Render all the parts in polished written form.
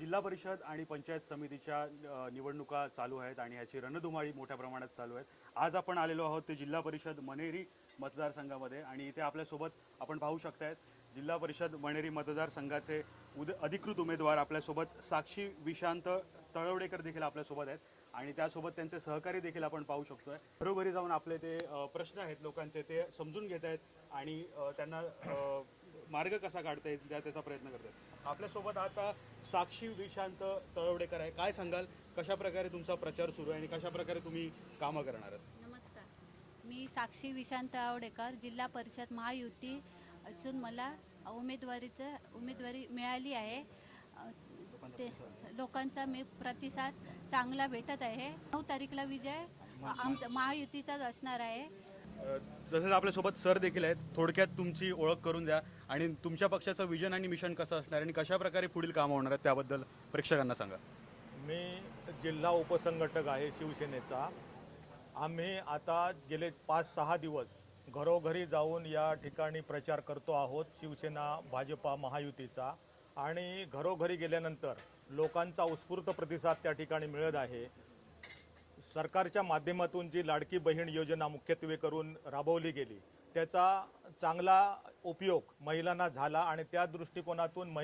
जिल्हा परिषद आणि पंचायत समितीच्या निवडणुका चालू आहेत आणि याची रणधुमाळी मोठ्या प्रमाणात चालू आहे। आज आपण आलेलो आहोत ते जिल्हा परिषद मनेरी मतदारसंघामध्ये आणि इथे आपल्यासोबत आपण पाहू शकतायत जिल्हा परिषद मनेरी मतदारसंघाचे अधिकृत उमेदवार आपल्यासोबत साक्षी विशांत तळवडेकर देखील आपल्यासोबत आहेत आणि त्यासोबत त्यांचे सहकारी देखील आपण पाहू शकतोय। घरोघरी जाऊन आपले ते प्रश्न आहेत लोकांचे ते समजून घेत आहेत आणि त्यांना मार्ग कसा काढता येईल त्याचा प्रयत्न करतात। आपल्यासोबत आता साक्षी विशांत तळवडेकर आहे। काय सांगाल, कशा प्रकारे तुमचा प्रचार सुरू आहे आणि कशा प्रकारे तुम्ही कामं करणार आहात? नमस्कार, मी साक्षी विशांत तळवडेकर, जिल्हा परिषद महायुती अजून मला उमेदवारी मिळाली आहे। ते लोकांचा मी प्रतिसाद चांगला भेटत आहे। 9 तारीखला विजय आमचा महायुतीचाच असणार आहे। जसं आपल्यासोबत सर देखील आहेत, थोडक्यात तुमची ओळख करून द्या आणि तुमच्या पक्षाचं विजन आणि मिशन कसं असणार आणि कशा प्रकारे पुढील कामं होणार आहेत त्याबद्दल प्रेक्षकांना सांगा। मी जिल्हा उपसंघटक आहे शिवसेनेचा। आम्ही आता गेले 5-6 दिवस घरोघरी जाऊन या ठिकाणी प्रचार करतो आहोत शिवसेना भाजपा महायुतीचा, आणि घरोघरी गेल्यानंतर लोकांचा उत्स्फूर्त प्रतिसाद त्या ठिकाणी मिळत आहे। सरकारच्या माध्यमातून जी लाडकी बहीण योजना मुख्यत्वे करून राबवली गेली त्याचा चांगला उपयोग महिलांना झाला आणि त्या दृष्टिकोनातून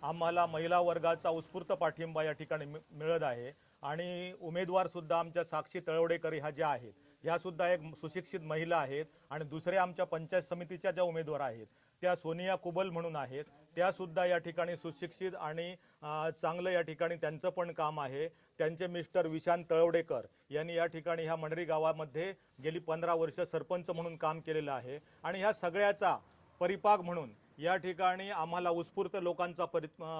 आम्हाला महिला वर्गाचा उत्स्फूर्त पाठिंबा या ठिकाणी मिळत आहे। आणि उमेदवारसुद्धा आमच्या साक्षी तळवडेकर ह्या ज्या आहेत ह्यासुद्धा एक सुशिक्षित महिला आहेत आणि दुसऱ्या आमच्या पंचायत समितीच्या ज्या उमेदवार आहेत त्या सोनिया कुबल म्हणून आहेत, त्यासुद्धा या ठिकाणी सुशिक्षित आणि चांगलं या ठिकाणी त्यांचं पण काम आहे। त्यांचे मिस्टर विशांत तळवडेकर यांनी या ठिकाणी ह्या मनेरी गावामध्ये गेली 15 वर्ष सरपंच म्हणून काम केलेलं आहे आणि ह्या सगळ्याचा परिपाक म्हणून या ठिकाणी आम्हाला उत्स्फूर्त लोकांचा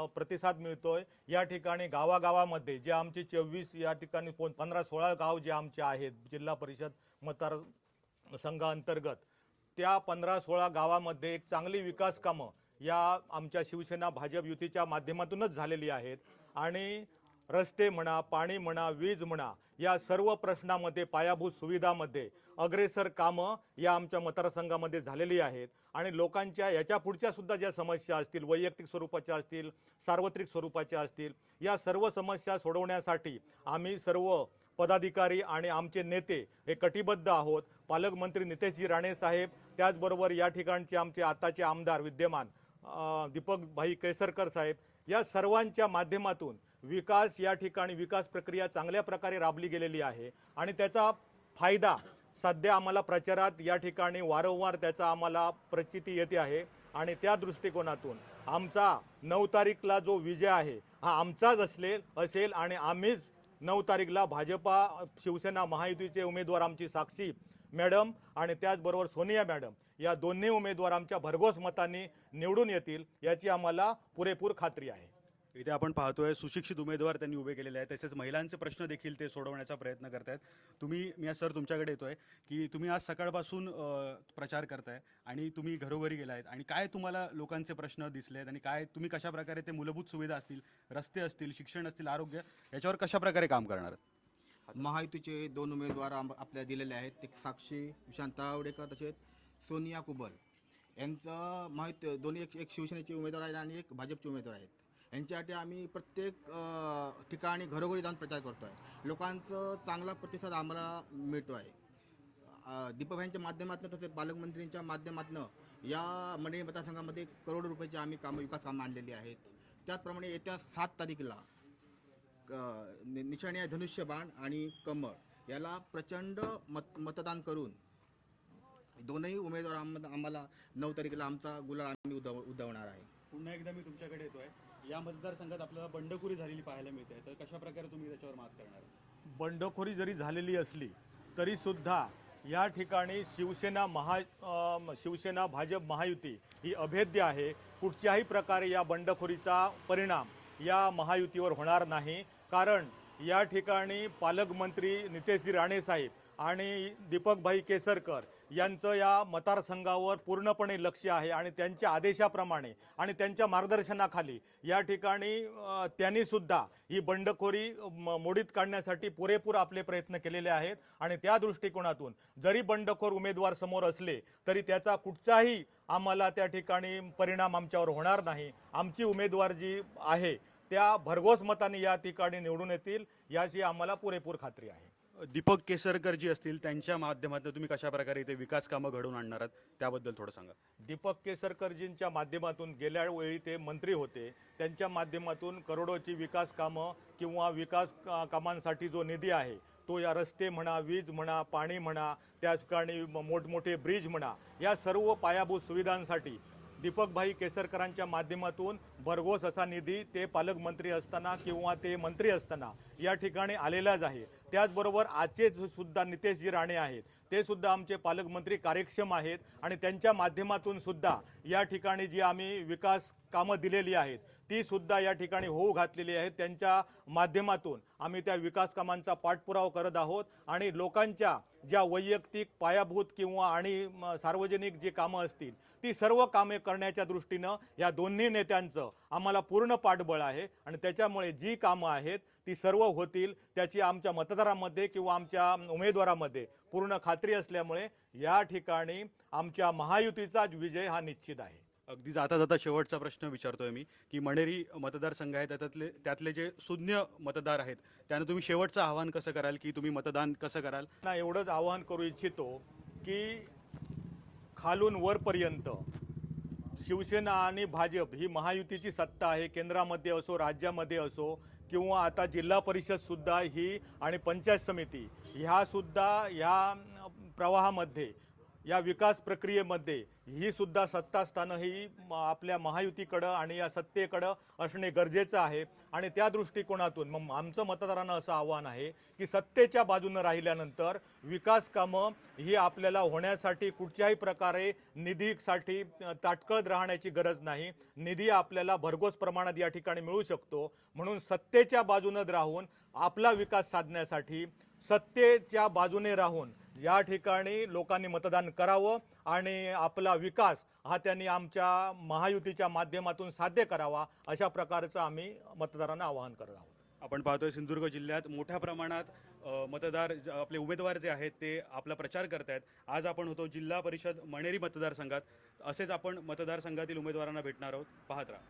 प्रतिसाद मिळतोय। या ठिकाणी गावागावामध्ये जे आमचे 24 या ठिकाणी 15-16 गाव जे आमचे आहेत जिल्हा परिषद मतदारसंघाअंतर्गत, त्या 15-16 गावामध्ये एक चांगली विकास कामं या आमच्या शिवसेना भाजप युतीच्या माध्यमातूनच झालेली आहेत आणि रस्ते म्हणा, पाणी म्हणा, वीज म्हणा, या सर्व प्रश्नामध्ये पायाभूत सुविधामध्ये अग्रेसर कामं या आमच्या मतदारसंघामध्ये झालेली आहेत आणि लोकांच्या याच्या पुढच्या सुद्धा ज्या समस्या असतील, वैयक्तिक स्वरूपाच्या असतील, सार्वत्रिक स्वरूपाच्या असतील, या सर्व समस्या सोडवण्यासाठी आम्ही सर्व पदाधिकारी आणि आमचे नेते हे कटिबद्ध आहोत। पालकमंत्री नितेशजी राणे साहेब, त्याचबरोबर या ठिकाणचे आमचे आताचे आमदार विद्यमान दीपक भाई केसरकर साहेब, या सर्वांच्या माध्यमातून विकास प्रक्रिया चांगल्या प्रकारे राबली गेलेली आहे आणि त्याचा फायदा सध्या आम्हाला प्रचारात या ठिकाणी वारंवार त्याचा आम्हाला प्रचिती येते आहे आणि त्या दृष्टिकोनातून आमचा 9 तारीखला जो विजय आहे हा आमचाच असेल आणि आम्हीच 9 तारीखला भाजपा शिवसेना महायुतीचे उमेदवार आमची साक्षी मॅडम आणि त्याचबरोबर सोनिया मॅडम या दोन्ही उमेदवार आमच्या भरघोस मतांनी निवडून येतील याची आम्हाला पुरेपूर खात्री आहे। इथे आपण पाहतोय सुशिक्षित उमेदवार त्यांनी उभे केलेले आहेत, तसेच महिलांचे प्रश्न देखील ते सोडवण्याचा प्रयत्न करतायत। मी सर तुमच्याकडे येतोय की तुम्ही आज सकाळपासून प्रचार करताय आणि तुम्ही घरोघरी गेलायत आणि काय तुम्हाला लोकांचे प्रश्न दिसलेत आणि काय तुम्ही कशा प्रकारे ते मूलभूत सुविधा असतील, रस्ते असतील, शिक्षण असतील, आरोग्य, याच्यावर कशा प्रकारे काम करणार? महायुतीचे 2 उमेदवार आपल्याला दिलेले आहेत, ते साक्षी विशांत तळवडेकर तसेच सोनिया कुबल यांचं महायुती दोन्ही एक शिवसेनेचे उमेदवार आहेत आणि एक भाजपचे उमेदवार आहेत। यांच्यासाठी आम्ही प्रत्येक ठिकाणी घरोघरी जाऊन प्रचार करतो आहे। लोकांचं चांगला प्रतिसाद आम्हाला मिळतो आहे। दीपकभाईंच्या माध्यमातून तसेच पालकमंत्रींच्या माध्यमातून या मनेरी मतदारसंघामध्ये करोडो रुपयाची आम्ही विकास कामं आणलेली आहेत। त्याचप्रमाणे येत्या 7 तारीखला निशाणी आहे धनुष्यबाण आणि कमळ याला प्रचंड मतदान करून दोनही उमेदवार आम्हाला 9 तारीखला आमचा गुलाल आम्ही उधळवणार आहे। पुन्हा एकदा मी तुमच्याकडे येतोय, या मतदारसंघात आपल्याला बंडखोरी झालेली पाहायला मिळते, तर कशा प्रकारे तुम्ही त्याच्यावर मात करणार? बंडखोरी जरी झालेली असली तरी सुद्धा या ठिकाणी शिवसेना भाजप महायुती ही अभेद्य आहे। कुठच्याही प्रकारे या बंडखोरीचा परिणाम या महायुतीवर होणार नाही, कारण या ठिकाणी पालकमंत्री नितेशजी राणे साहेब आणि दीपकभाई केसरकर यांचं या मतदारसंघावर पूर्णपणे लक्ष आहे आणि त्यांच्या आदेशाप्रमाणे आणि त्यांच्या मार्गदर्शनाखाली या ठिकाणी त्यांनी सुद्धा ही बंडखोरी मोडीत काढण्यासाठी पुरेपूर आपले प्रयत्न केलेले आहेत आणि त्या दृष्टिकोनातून जरी बंडखोर उमेदवार समोर असले तरी त्याचा कुठचाही आम्हाला त्या ठिकाणी परिणाम आमच्यावर होणार नाही। आमची उमेदवार जी आहे त्या भरघोस मताने या ठिकाणी निवडून येतील याची आम्हाला पुरेपूर खात्री आहे. दीपक केसरकर जी असतील त्यांच्या माध्यमातून तुम्ही कशा प्रकारे इथे विकास कामं घडवून आणणार आहात त्याबद्दल थोडं सांगा. दीपक केसरकरजींच्या माध्यमातून गेल्या वेळी ते मंत्री होते, त्यांच्या माध्यमातून करोडोची विकास कामं किंवा विकास कामांसाठी जो निधी आहे तो या रस्ते म्हणा, वीज म्हणा, पाणी म्हणा, त्या ठिकाणी मोठमोठे ब्रिज म्हणा, या सर्व पायाभूत सुविधांसाठी दीपकभाई केसरकरांच्या माध्यमातून भरघोस असा निधी ते पालकमंत्री असताना किंवा ते मंत्री असताना या ठिकाणी आलेलाच आहे. त्याचबरोबर आजचे सुद्धा नितेशजी राणे आहेत, ते सुद्धा आमचे पालकमंत्री कार्यक्षम आहेत आणि त्यांच्या माध्यमातून सुद्धा या ठिकाणी जी आम्ही विकास कामं दिलेली आहेत ती सुद्धा या ठिकाणी होऊ घातलेली आहेत. त्यांच्या माध्यमातून आम्ही त्या विकास कामांचा पाठपुरावा करत आहोत आणि लोकांच्या ज्या वैयक्तिक पायाभूत किंवा आणि सार्वजनिक जी कामं असतील ती सर्व कामे करण्याच्या दृष्टीनं या दोन्ही नेत्यांचं आम्हाला पूर्ण पाठबळ आहे आणि त्याच्यामुळे जी कामं आहेत ती सर्व होतील त्याची आमच्या मतदारांमध्ये किंवा आमच्या उमेदवारामध्ये पूर्ण खात्री असल्यामुळे या ठिकाणी आमच्या महायुतीचा विजय हा निश्चित आहे. अगदी जाता जाता शेवटचा प्रश्न विचारतोय मी की मणेरी मतदारसंघ आहे त्यातले जे शून्य मतदार आहेत त्यांना तुम्ही शेवटचं आवाहन कसं कराल की तुम्ही मतदान कसं कराल? ना एवढंच आवाहन करू इच्छितो की खालून वरपर्यंत शिवसेना आणि भाजप ही महायुतीची सत्ता आहे. केंद्रामध्ये असो, राज्यामध्ये असो किंवा आता जिल्हा परिषद सुद्धा ही आणि पंचायत समिती ह्या सुद्धा ह्या प्रवाहामध्ये या विकास प्रक्रियेमध्ये ही सुद्धा सत्तास्थानं ही आपल्या महायुतीकडं आणि या सत्तेकडं असणे गरजेचं आहे आणि त्या दृष्टिकोनातून मग आमचं मतदारांना असं आव्हान आहे की सत्तेच्या बाजूनं राहिल्यानंतर विकास कामं ही आपल्याला होण्यासाठी कुठच्याही प्रकारे निधीसाठी ताटकळत राहण्याची गरज नाही. निधी आपल्याला भरघोस प्रमाणात या ठिकाणी मिळू शकतो. म्हणून सत्तेच्या बाजूनं राहून आपला विकास साधण्यासाठी सत्तेच्या बाजूने राहून या ठिकाणी लोकांनी मतदान करावं आणि आपला विकास हा त्यांनी आमच्या महायुतीच्या माध्यमातून साध्य करावा अशा प्रकारचं आम्ही मतदारांना आवाहन करत आहोत. आपण पाहतोय सिंधुदुर्ग जिल्ह्यात मोठ्या प्रमाणात मतदार आपले उमेदवार जे आहेत ते आपला प्रचार करतायत. आज आपण होतो जिल्हा परिषद मणेरी मतदारसंघात. असेच आपण मतदारसंघातील उमेदवारांना भेटणार आहोत. पाहत राहा.